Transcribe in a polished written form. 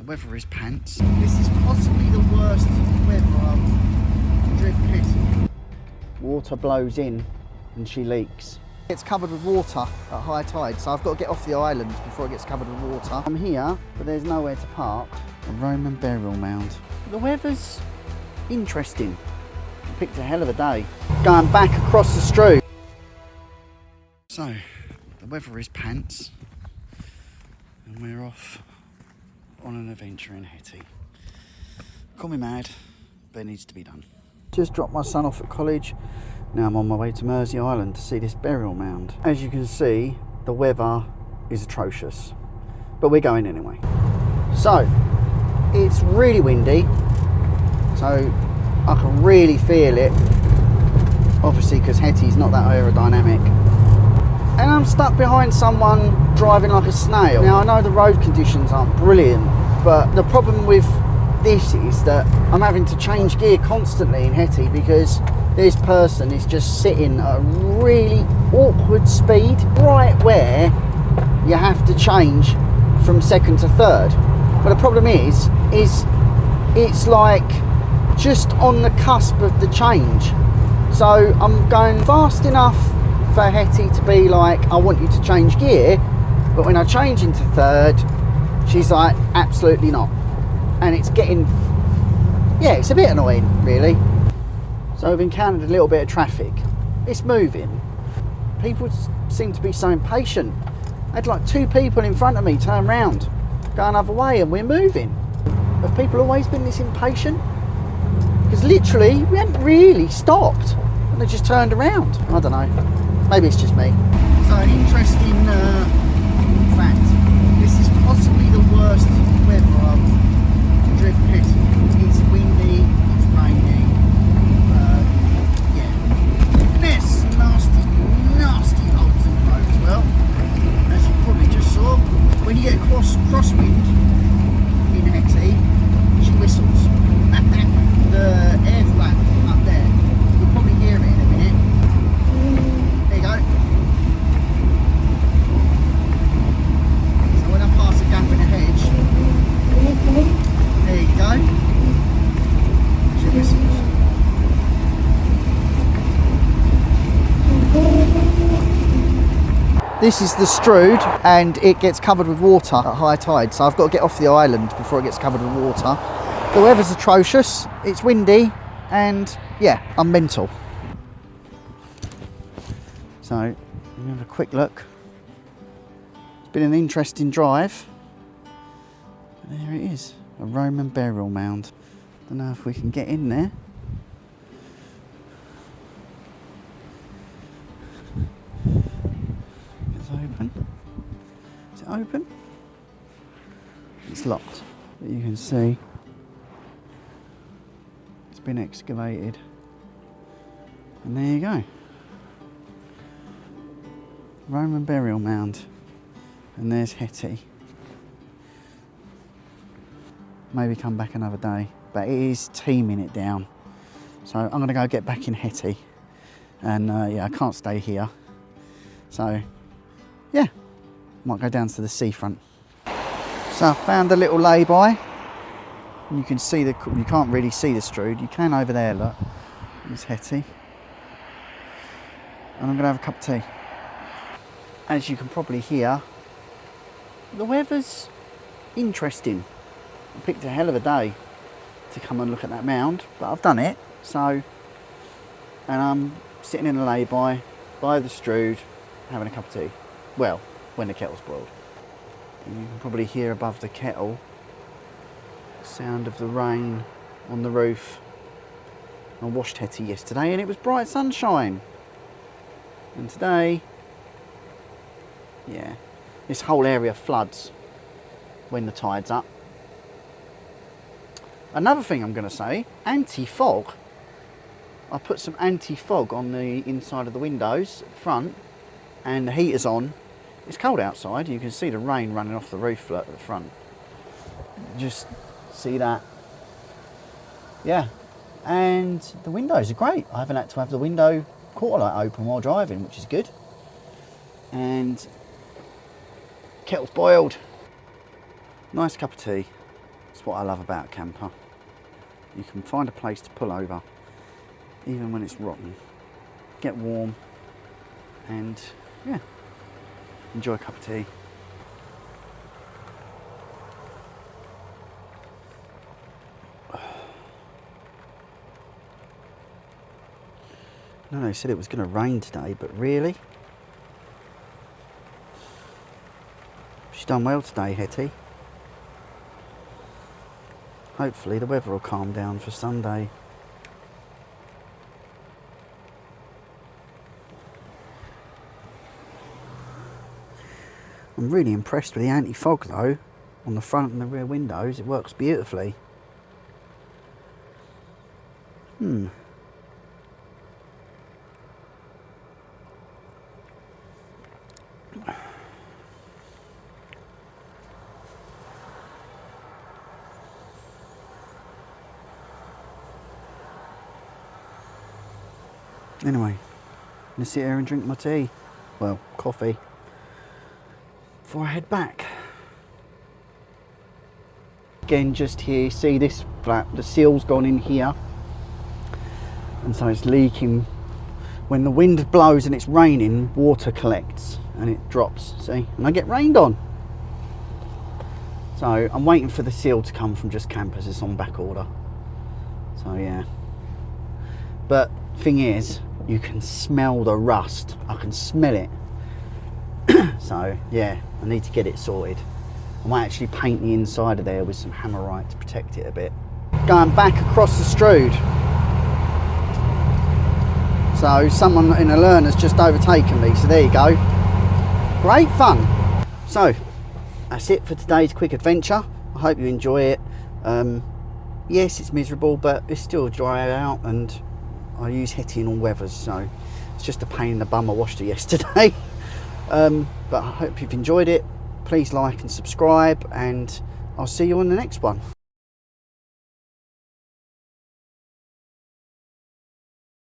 the weather is pants. This is possibly the worst weather I've driven Hetty. Water blows in and she leaks. It's covered with water at high tide, so I've got to get off the island before it gets covered with water. I'm here, but there's nowhere to park. A Roman burial mound. The weather's interesting. I picked a hell of a day. Going back across the Strood. So, the weather is pants, and we're off on an adventure in Hetty. Call me mad, but it needs to be done. Just dropped my son off at college. Now I'm on my way to Mersea Island to see this burial mound. As you can see, the weather is atrocious, but we're going anyway. So, it's really windy, so I can really feel it, obviously because Hetty's not that aerodynamic. And I'm stuck behind someone driving like a snail. Now I know the road conditions aren't brilliant, but the problem with this is that I'm having to change gear constantly in Hetty because this person is just sitting at a really awkward speed, right where you have to change from second to third. But the problem is it's like just on the cusp of the change. So I'm going fast enough for Hetty to be like, I want you to change gear, but when I change into third, she's like, absolutely not. And it's getting, yeah, it's a bit annoying, really. So we've encountered a little bit of traffic. It's moving. People seem to be so impatient. I had like 2 people in front of me turn round, go another way, and we're moving. Have people always been this impatient? Because literally, we hadn't really stopped, and they just turned around. I don't know. Maybe it's just me. So an interesting fact, this is possibly the worst weather I've driven Hetty. It's windy, it's raining, yeah. And there's some nasty holes in the road as well, as you probably just saw. When you get crosswind in Hetty, she whistles. The air flap up there, you'll probably hear it in a minute. There you go. So when I pass a gap in a hedge, there you go. She whistles. This is the Strood, and it gets covered with water at high tide, so I've got to get off the island before it gets covered with water. The weather's atrocious, it's windy, and yeah, I'm mental. So, let me have a quick look. It's been an interesting drive. There it is, a Roman burial mound. Don't know if we can get in there. It's open. Is it open? It's locked, but you can see it's been excavated. And there you go. Roman burial mound. And there's Hetty. Maybe come back another day, but it is teeming it down. So I'm gonna go get back in Hetty. And yeah, I can't stay here. So yeah, might go down to the seafront. So I found a little lay-by. You can see you can't really see the Strood. You can over there, look. There's Hetty. And I'm gonna have a cup of tea. As you can probably hear, the weather's interesting. I picked a hell of a day to come and look at that mound, but I've done it. So, and I'm sitting in a lay-by by the Strood, having a cup of tea. Well, when the kettle's boiled. And you can probably hear above the kettle the sound of the rain on the roof. I washed Hetty yesterday and it was bright sunshine. And today, yeah, this whole area floods when the tide's up. Another thing I'm going to say, anti-fog. I put some anti-fog on the inside of the windows at the front, and the heater's on. It's cold outside. You can see the rain running off the roof at the front. Just see that. Yeah, and the windows are great. I haven't had to have the window quarter light open while driving, which is good. And kettle's boiled. Nice cup of tea. That's what I love about a camper. You can find a place to pull over, even when it's rotten, get warm, and yeah, enjoy a cup of tea. No, they said it was going to rain today, but really? She's done well today, Hetty. Hopefully the weather will calm down for Sunday. I'm really impressed with the anti-fog though, on the front and the rear windows. It works beautifully. Anyway, I'm gonna sit here and drink my tea. Well, coffee. Before I head back. Again, just here, see this flap, the seal's gone in here. And so it's leaking. When the wind blows and it's raining, water collects and it drops, see? And I get rained on. So I'm waiting for the seal to come from Just Campers. It's on back order. So yeah. But thing is, you can smell the rust. I can smell it. So yeah, I need to get it sorted. I might actually paint the inside of there with some hammerite to protect it a bit. Going back across the Strood. So someone in a learner's just overtaken me, so there you go. Great fun. So that's it for today's quick adventure. I hope you enjoy it. Yes, it's miserable, but it's still dry out and I use Hetty in all weathers, so it's just a pain in the bum. I washed her yesterday. But I hope you've enjoyed it. Please like and subscribe, and I'll see you on the next one.